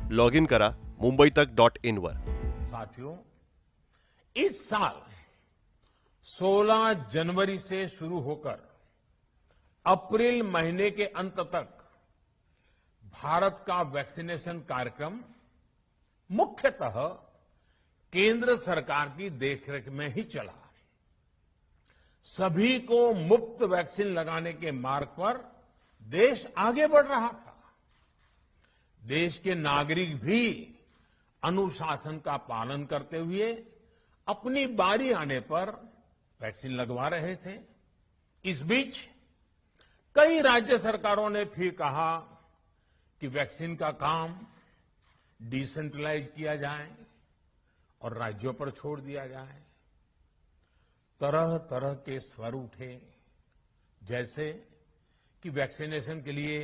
Log in करा मुंबईतक.in वर। साथियों, इस साल 16 जनवरी से शुरू होकर अप्रैल महीने के अंत तक भारत का वैक्सीनेशन कार्यक्रम मुख्यतः केंद्र सरकार की देखरेख में ही चला। सभी को मुफ्त वैक्सीन लगाने के मार्ग पर देश आगे बढ़ रहा था। देश के नागरिक भी अनुशासन का पालन करते हुए अपनी बारी आने पर वैक्सीन लगवा रहे थे। इस बीच कई राज्य सरकारों ने फिर कहा कि वैक्सीन का काम डिसेंट्रलाइज किया जाए और राज्यों पर छोड़ दिया जाए। तरह तरह के स्वर उठे, जैसे कि वैक्सीनेशन के लिए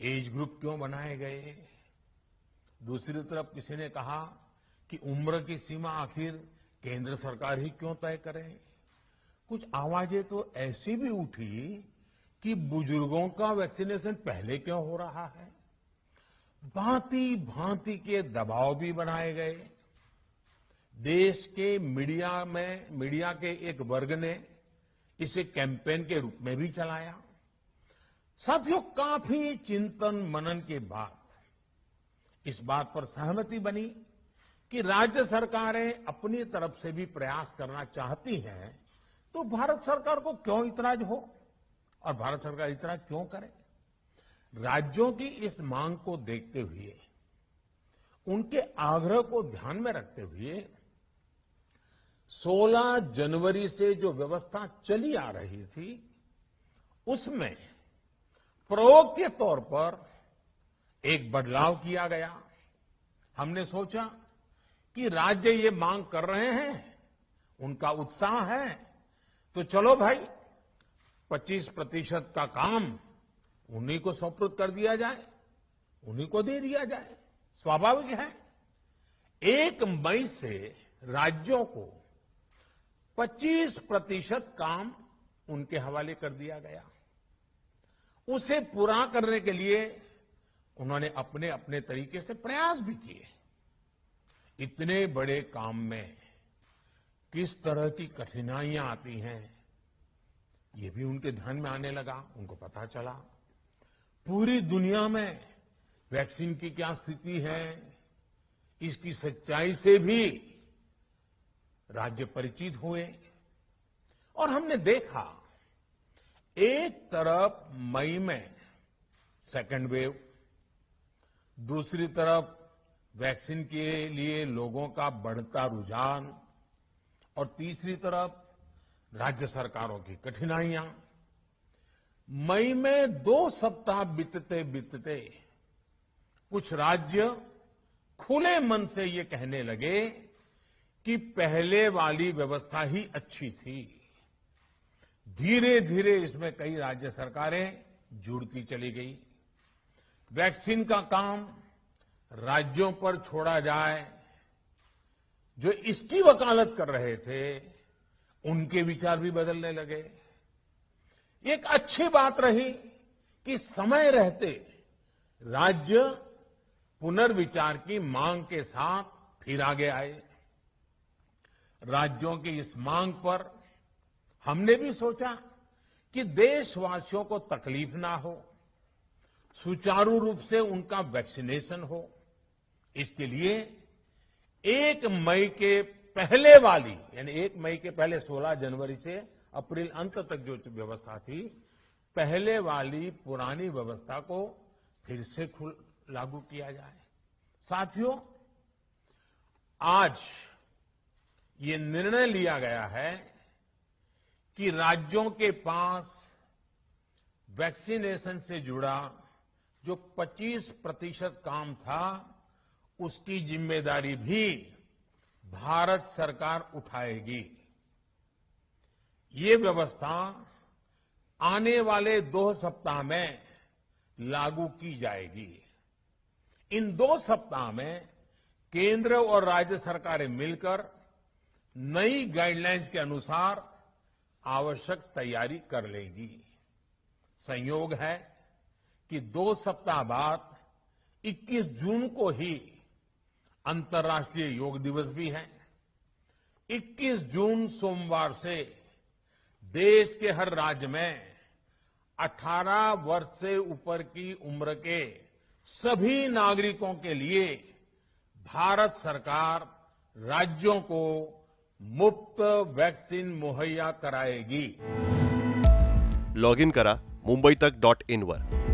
एज ग्रुप क्यों बनाए गए। दूसरी तरफ किसी ने कहा कि उम्र की सीमा आखिर केंद्र सरकार ही क्यों तय करे। कुछ आवाजें तो ऐसी भी उठी कि बुजुर्गों का वैक्सीनेशन पहले क्यों हो रहा है। भांति भांति के दबाव भी बनाए गए। देश के मीडिया के एक वर्ग ने इसे कैंपेन के रूप में भी चलाया। साथियों, काफी चिंतन मनन के बाद इस बात पर सहमति बनी कि राज्य सरकारें अपनी तरफ से भी प्रयास करना चाहती हैं, तो भारत सरकार को क्यों इतराज हो और भारत सरकार इतना क्यों करे। राज्यों की इस मांग को देखते हुए, उनके आग्रह को ध्यान में रखते हुए 16 जनवरी से जो व्यवस्था चली आ रही थी, उसमें प्रयोग के तौर पर एक बदलाव किया गया। हमने सोचा कि राज्य ये मांग कर रहे हैं, उनका उत्साह है, तो चलो भाई 25% का काम उन्हीं को सुपुर्द कर दिया जाए, उन्हीं को दे दिया जाए। स्वाभाविक है 1 मई से राज्यों को 25% काम उनके हवाले कर दिया गया। उसे पूरा करने के लिए उन्होंने अपने अपने तरीके से प्रयास भी किए। इतने बड़े काम में किस तरह की कठिनाइयां आती हैं, ये भी उनके ध्यान में आने लगा। उनको पता चला पूरी दुनिया में वैक्सीन की क्या स्थिति है, इसकी सच्चाई से भी राज्य परिचित हुए। और हमने देखा, एक तरफ मई में सेकेंड वेव, दूसरी तरफ वैक्सीन के लिए लोगों का बढ़ता रुझान, और तीसरी तरफ राज्य सरकारों की कठिनाइयां। मई में 2 सप्ताह बीतते बीतते कुछ राज्य खुले मन से ये कहने लगे कि पहले वाली व्यवस्था ही अच्छी थी। धीरे धीरे इसमें कई राज्य सरकारें जुड़ती चली गई। वैक्सीन का काम राज्यों पर छोड़ा जाए, जो इसकी वकालत कर रहे थे, उनके विचार भी बदलने लगे। एक अच्छी बात रही कि समय रहते राज्य पुनर्विचार की मांग के साथ फिर आगे आए। राज्यों की इस मांग पर हमने भी सोचा कि देशवासियों को तकलीफ ना हो, सुचारू रूप से उनका वैक्सीनेशन हो। इसके लिए 1 मई के पहले वाली, यानी 1 मई के पहले 16 जनवरी से अप्रैल अंत तक जो व्यवस्था थी, पहले वाली पुरानी व्यवस्था को फिर से लागू किया जाए। साथियों, आज ये निर्णय लिया गया है कि राज्यों के पास वैक्सीनेशन से जुड़ा जो 25% काम था, उसकी जिम्मेदारी भी भारत सरकार उठाएगी। ये व्यवस्था आने वाले 2 सप्ताह में लागू की जाएगी। इन 2 सप्ताह में केंद्र और राज्य सरकारें मिलकर नई गाइडलाइंस के अनुसार आवश्यक तैयारी कर लेंगी। संयोग है कि 2 सप्ताह बाद 21 जून को ही अंतर्राष्ट्रीय योग दिवस भी है। 21 जून सोमवार से देश के हर राज्य में 18 वर्ष से ऊपर की उम्र के सभी नागरिकों के लिए भारत सरकार राज्यों को मुफ्त वैक्सीन मुहैया कराएगी। लॉग इन करा मुंबईतक.in वर।